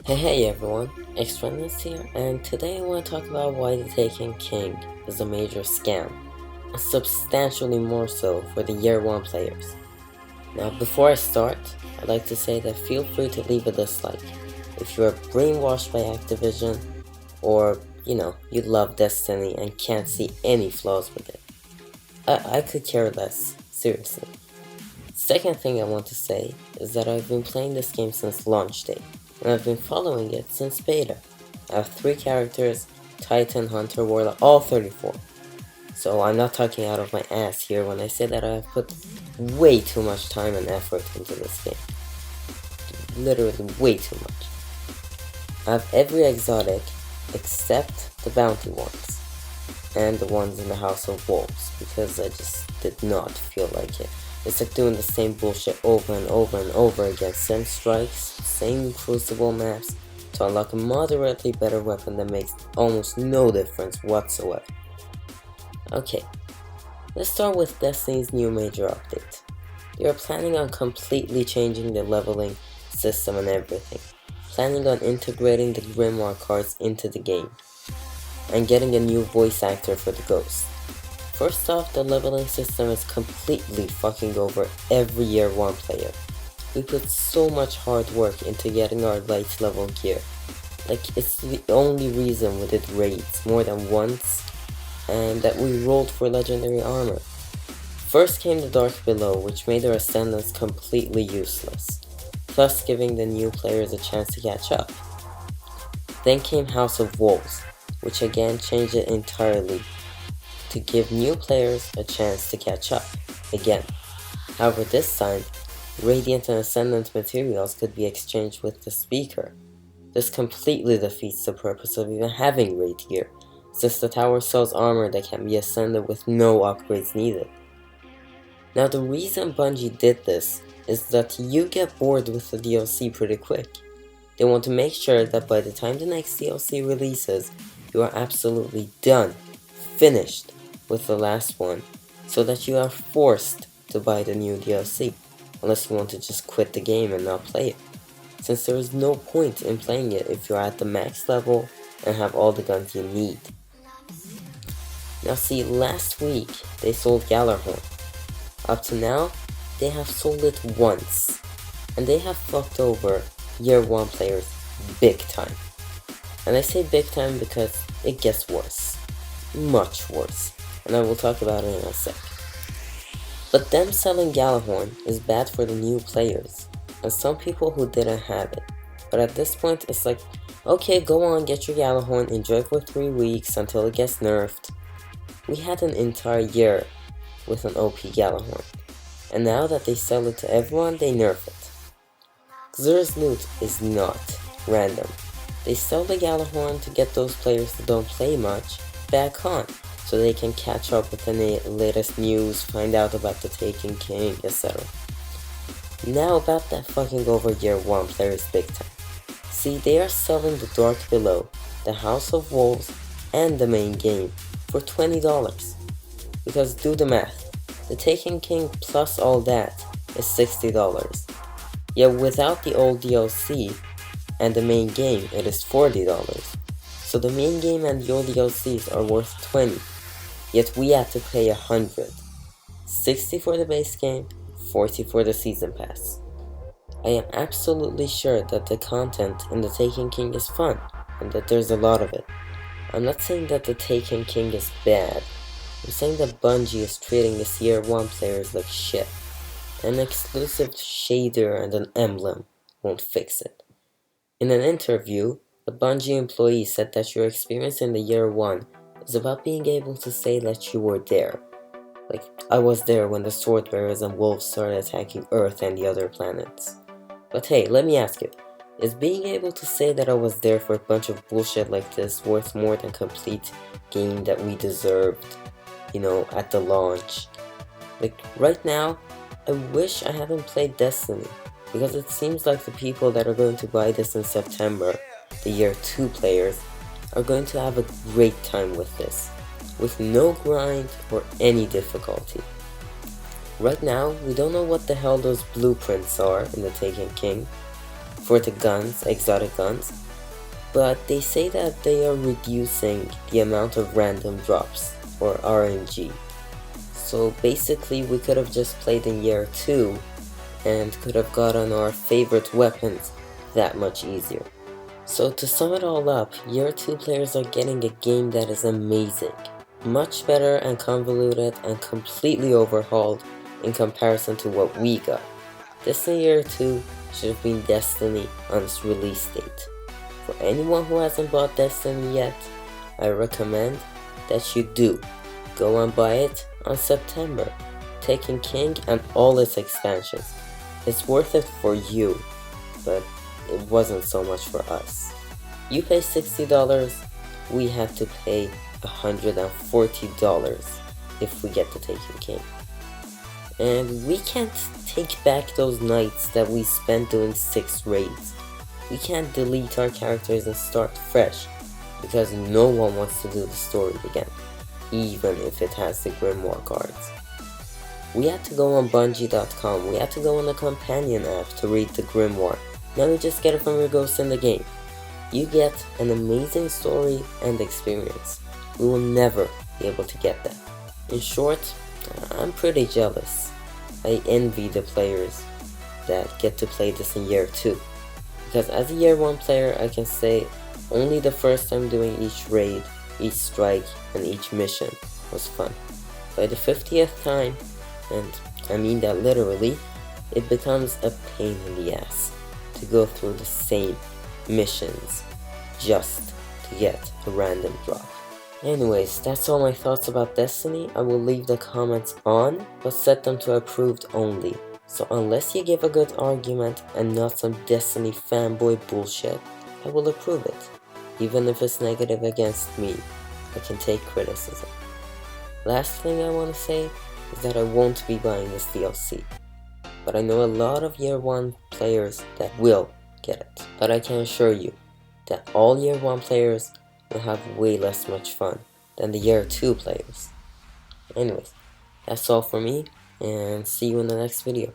Hey everyone, Xtrendence here, and today I want to talk about why the Taken King is a major scam, and substantially more so for the Year 1 players. Now before I start, I'd like to say that feel free to leave a dislike if you are brainwashed by Activision, or you love Destiny and can't see any flaws with it. I could care less, seriously. Second thing I want to say is that I've been playing this game since launch day, and I've been following it since beta. I have 3 characters, Titan, Hunter, Warlock, all 34. So I'm not talking out of my ass here when I say that I have put way too much time and effort into this game. Literally way too much. I have every exotic except the bounty ones, and the ones in the House of Wolves, because I just did not feel like it. It's like doing the same bullshit over and over and over again. Same strikes, same crucible maps, to unlock a moderately better weapon that makes almost no difference whatsoever. Okay, let's start with Destiny's new major update. They are planning on completely changing the leveling system and everything. Planning on integrating the Grimoire cards into the game, and getting a new voice actor for the Ghost. First off, the leveling system is completely fucking over every Year 1 player. We put so much hard work into getting our light level gear. Like, it's the only reason we did raids more than once, and that we rolled for legendary armor. First came the Dark Below, which made our Ascendance completely useless, plus giving the new players a chance to catch up. Then came House of Wolves, which again changed it entirely to give new players a chance to catch up again. However, this time, Radiant and Ascendant materials could be exchanged with the speaker. This completely defeats the purpose of even having raid gear, since the tower sells armor that can be ascended with no upgrades needed. Now the reason Bungie did this is that you get bored with the DLC pretty quick. They want to make sure that by the time the next DLC releases, you are absolutely done, finished with the last one, so that you are forced to buy the new DLC, unless you want to just quit the game and not play it, since there is no point in playing it if you are at the max level and have all the guns you need. Now see, last week they sold Gallarhorn. Up to now, they have sold it once, and they have fucked over Year 1 players big time. And I say big time because it gets worse. Much worse. And I will talk about it in a sec. But them selling Gallarhorn is bad for the new players, and some people who didn't have it. But at this point, it's like, okay, go on, get your Gallarhorn, enjoy for 3 weeks until it gets nerfed. We had an entire year with an OP Gallarhorn, and now that they sell it to everyone, they nerf it. Xur's loot is not random. They sell the Gallarhorn to get those players that don't play much back on, so they can catch up with the latest news, find out about the Taken King, etc. Now about that fucking over Year 1 players big time. See, they are selling the Dark Below, the House of Wolves, and the main game for $20. Because do the math, the Taken King plus all that is $60. Yet without the old DLC and the main game, it is $40. So the main game and your DLCs are worth $20. Yet we have to pay $100. $60 for the base game, $40 for the season pass. I am absolutely sure that the content in the Taken King is fun, and that there's a lot of it. I'm not saying that the Taken King is bad. I'm saying that Bungie is treating its Year 1 players like shit. An exclusive shader and an emblem won't fix it. In an interview, a Bungie employee said that your experience in the Year 1 is about being able to say that you were there. Like, I was there when the Swordbearers and Wolves started attacking Earth and the other planets. But hey, let me ask you, is being able to say that I was there for a bunch of bullshit like this worth more than complete game that we deserved, at the launch? Like, right now, I wish I hadn't played Destiny, because it seems like the people that are going to buy this in September, the Year 2 players, are going to have a great time with this, with no grind or any difficulty. Right now, we don't know what the hell those blueprints are in the Taken King for the guns, exotic guns, but they say that they are reducing the amount of random drops, or RNG. So basically we could have just played in year 2 and could have gotten our favorite weapons that much easier. So to sum it all up, year 2 players are getting a game that is amazing. Much better and convoluted and completely overhauled in comparison to what we got. Destiny Year 2 should have been Destiny on its release date. For anyone who hasn't bought Destiny yet, I recommend that you do. Go and buy it on September, Taken King and all its expansions. It's worth it for you, but it wasn't so much for us. You pay $60, we have to pay $140 if we get the Taken King. And we can't take back those nights that we spent doing 6 raids. We can't delete our characters and start fresh, because no one wants to do the story again, even if it has the Grimoire cards. We had to go on Bungie.com, we had to go on the companion app to read the Grimoire. Now we just get it from your ghost in the game. You get an amazing story and experience. We will never be able to get that. In short, I'm pretty jealous. I envy the players that get to play this in year 2. Because as a year 1 player, I can say only the first time doing each raid, each strike, and each mission was fun. By the 50th time, and I mean that literally, it becomes a pain in the ass to go through the same missions just to get a random drop. Anyways, that's all my thoughts about Destiny. I will leave the comments on, but set them to approved only. So unless you give a good argument and not some Destiny fanboy bullshit, I will approve it. Even if it's negative against me, I can take criticism. Last thing I want to say is that I won't be buying this DLC. But I know a lot of year 1 players that will get it. But I can assure you that all year 1 players will have way less much fun than the year 2 players. Anyways, that's all for me, and see you in the next video.